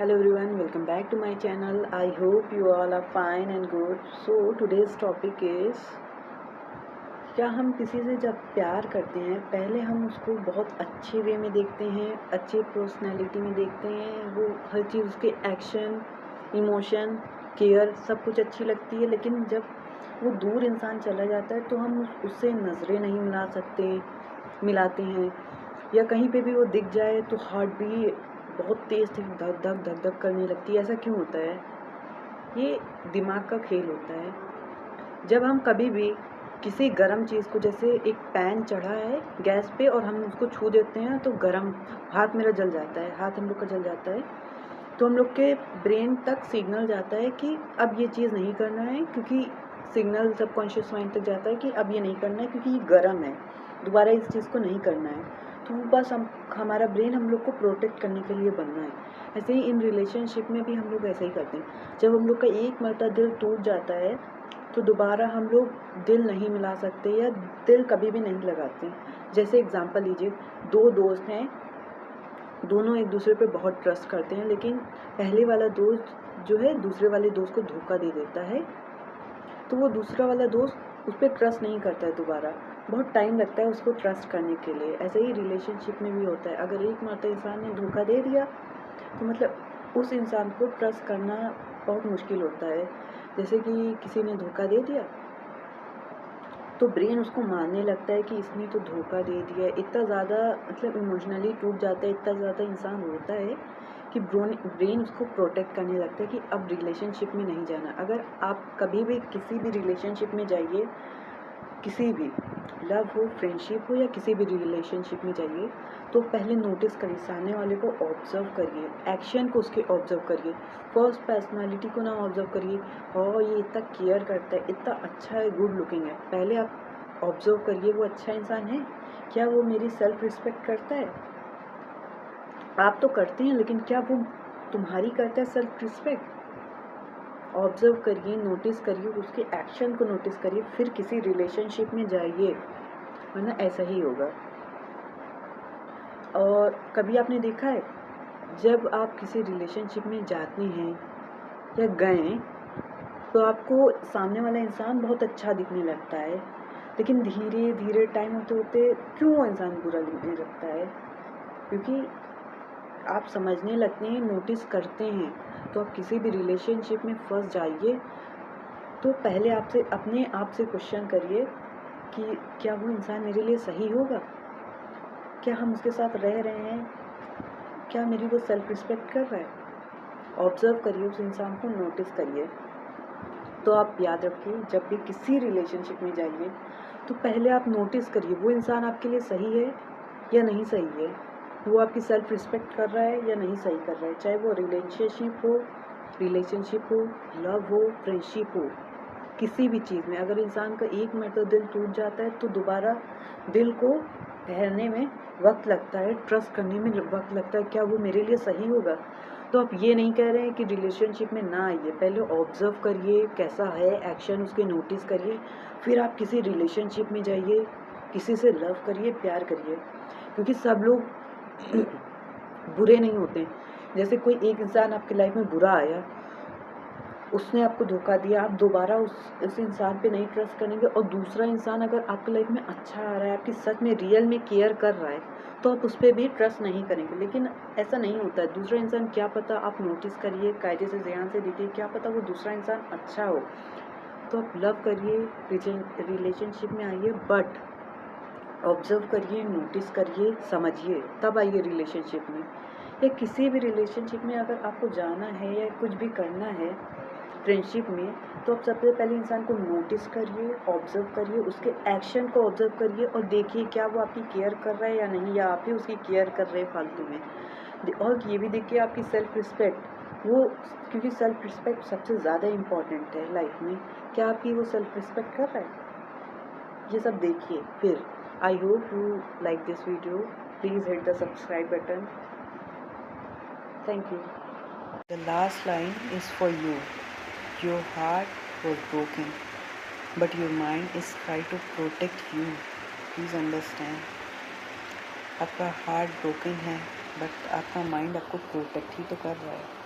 Hello everyone, welcome back to my channel. I hope you all are fine and good. So today's topic is क्या हम किसी से जब प्यार करते हैं पहले हम उसको बहुत अच्छे वे में देखते हैं, अच्छे पर्सनैलिटी में देखते हैं, वो हर चीज़ उसके एक्शन, इमोशन, केयर सब कुछ अच्छी लगती है। लेकिन जब वो दूर इंसान चला जाता है तो हम उससे नज़रें नहीं मिलाते हैं, या कहीं पे भी वो दिख जाए तो हार्ट भी बहुत तेज़ धक धक धक धक करने लगती है। ऐसा क्यों होता है? ये दिमाग का खेल होता है। जब हम कभी भी किसी गर्म चीज़ को, जैसे एक पैन चढ़ा है गैस पे और हम उसको छू देते हैं तो गर्म, हाथ मेरा जल जाता है, हाथ हम लोग का जल जाता है, तो हम लोग के ब्रेन तक सिग्नल जाता है कि अब ये चीज़ नहीं करना है, क्योंकि सिग्नल सबकॉन्शियस माइंड तक जाता है कि अब ये नहीं करना है क्योंकि ये गर्म है, दोबारा इस चीज़ को नहीं करना है। तो वो बस हमारा ब्रेन हम लोग को प्रोटेक्ट करने के लिए बनना है। ऐसे ही इन रिलेशनशिप में भी हम लोग ऐसा ही करते हैं। जब हम लोग का एक मरतबा दिल टूट जाता है तो दोबारा हम लोग दिल नहीं मिला सकते या दिल कभी भी नहीं लगाते। जैसे एग्जांपल लीजिए, दो दोस्त हैं, दोनों एक दूसरे पे बहुत ट्रस्ट करते हैं, लेकिन पहले वाला दोस्त जो है दूसरे वाले दोस्त को धोखा दे देता है, तो वो दूसरा वाला दोस्त उस पर ट्रस्ट नहीं करता है दोबारा, बहुत टाइम लगता है उसको ट्रस्ट करने के लिए। ऐसे ही रिलेशनशिप में भी होता है। अगर एक मरतबा इंसान ने धोखा दे दिया तो मतलब उस इंसान को ट्रस्ट करना बहुत मुश्किल होता है। जैसे कि किसी ने धोखा दे दिया तो ब्रेन उसको मानने लगता है कि इसने तो धोखा दे दिया, इतना ज़्यादा मतलब इमोशनली टूट जाता है, इतना ज़्यादा इंसान रोता है कि ब्रेन उसको प्रोटेक्ट करने लगता है कि अब रिलेशनशिप में नहीं जाना। अगर आप कभी भी किसी भी रिलेशनशिप में जाइए, किसी भी लव हो, फ्रेंडशिप हो या किसी भी रिलेशनशिप में जाइए, तो पहले नोटिस करिए, सामने वाले को ऑब्जर्व करिए, एक्शन को उसके ऑब्जर्व करिए, फर्स्ट पर्सनालिटी को ना ऑब्जर्व करिए, और ये इतना केयर करता है, इतना अच्छा है, गुड लुकिंग है। पहले आप ऑब्जर्व करिए वो अच्छा इंसान है क्या, वो मेरी सेल्फ रिस्पेक्ट करता है। आप तो करते हैं लेकिन क्या वो तुम्हारी करता है सेल्फ रिस्पेक्ट? ऑब्जर्व करिए, नोटिस करिए, उसके एक्शन को नोटिस करिए, फिर किसी रिलेशनशिप में जाइए, वरना ऐसा ही होगा। और कभी आपने देखा है, जब आप किसी रिलेशनशिप में जाते हैं या गए तो आपको सामने वाला इंसान बहुत अच्छा दिखने लगता है, लेकिन धीरे धीरे टाइम होते होते क्यों वो इंसान बुरा दिखने लगता है? क्योंकि आप समझने लगते हैं, नोटिस करते हैं। तो आप किसी भी रिलेशनशिप में फंस जाइए तो पहले आपसे अपने आप से क्वेश्चन करिए कि क्या वो इंसान मेरे लिए सही होगा, क्या हम उसके साथ रह रहे हैं, क्या मेरी वो सेल्फ रिस्पेक्ट कर रहा है। ऑब्जर्व करिए उस इंसान को, नोटिस करिए। तो आप याद रखिए, जब भी किसी रिलेशनशिप में जाइए तो पहले आप नोटिस करिए वो इंसान आपके लिए सही है या नहीं सही है, वो आपकी सेल्फ रिस्पेक्ट कर रहा है या नहीं सही कर रहा है। चाहे वो रिलेशनशिप हो, लव हो, फ्रेंडशिप हो, किसी भी चीज़ में अगर इंसान का एक मरतबा दिल टूट जाता है तो दोबारा दिल को ठहरने में वक्त लगता है, ट्रस्ट करने में वक्त लगता है, क्या वो मेरे लिए सही होगा। तो आप ये नहीं कह रहे हैं कि रिलेशनशिप में ना आइए, पहले ऑब्जर्व करिए कैसा है, एक्शन उसके नोटिस करिए, फिर आप किसी रिलेशनशिप में जाइए, किसी से लव करिए, प्यार करिए। क्योंकि सब लोग बुरे नहीं होते। जैसे कोई एक इंसान आपकी लाइफ में बुरा आया, उसने आपको धोखा दिया, आप दोबारा उस इंसान पे नहीं ट्रस्ट करेंगे, और दूसरा इंसान अगर आपकी लाइफ में अच्छा आ रहा है, आपकी सच में रियल में केयर कर रहा है, तो आप उस पर भी ट्रस्ट नहीं करेंगे। लेकिन ऐसा नहीं होता है। दूसरा इंसान, क्या पता, आप नोटिस करिए, कायदे से ध्यान से देखिए, क्या पता वो दूसरा इंसान अच्छा हो, तो आप लव करिए, रिलेशनशिप में आइए, बट ऑब्जर्व करिए, नोटिस करिए, समझिए, तब आइए रिलेशनशिप में। या किसी भी रिलेशनशिप में अगर आपको जाना है या कुछ भी करना है फ्रेंडशिप में, तो आप सबसे पहले इंसान को नोटिस करिए, ऑब्जर्व करिए, उसके एक्शन को ऑब्जर्व करिए और देखिए क्या वो आपकी केयर कर रहा है या नहीं, या आप ही उसकी केयर कर रहे हैं फालतू में। और ये भी देखिए आपकी सेल्फ रिस्पेक्ट, वो, क्योंकि सेल्फ रिस्पेक्ट सबसे ज़्यादा इम्पॉर्टेंट है लाइफ में, क्या आपकी वो सेल्फ रिस्पेक्ट कर रहा है, ये सब देखिए। फिर I hope you like this video, please hit the subscribe button, thank you. The last line is for you, your heart was broken but your mind is trying to protect you, please understand। आपका heart broken है but आपका mind आपको protect ही तो कर रहा है।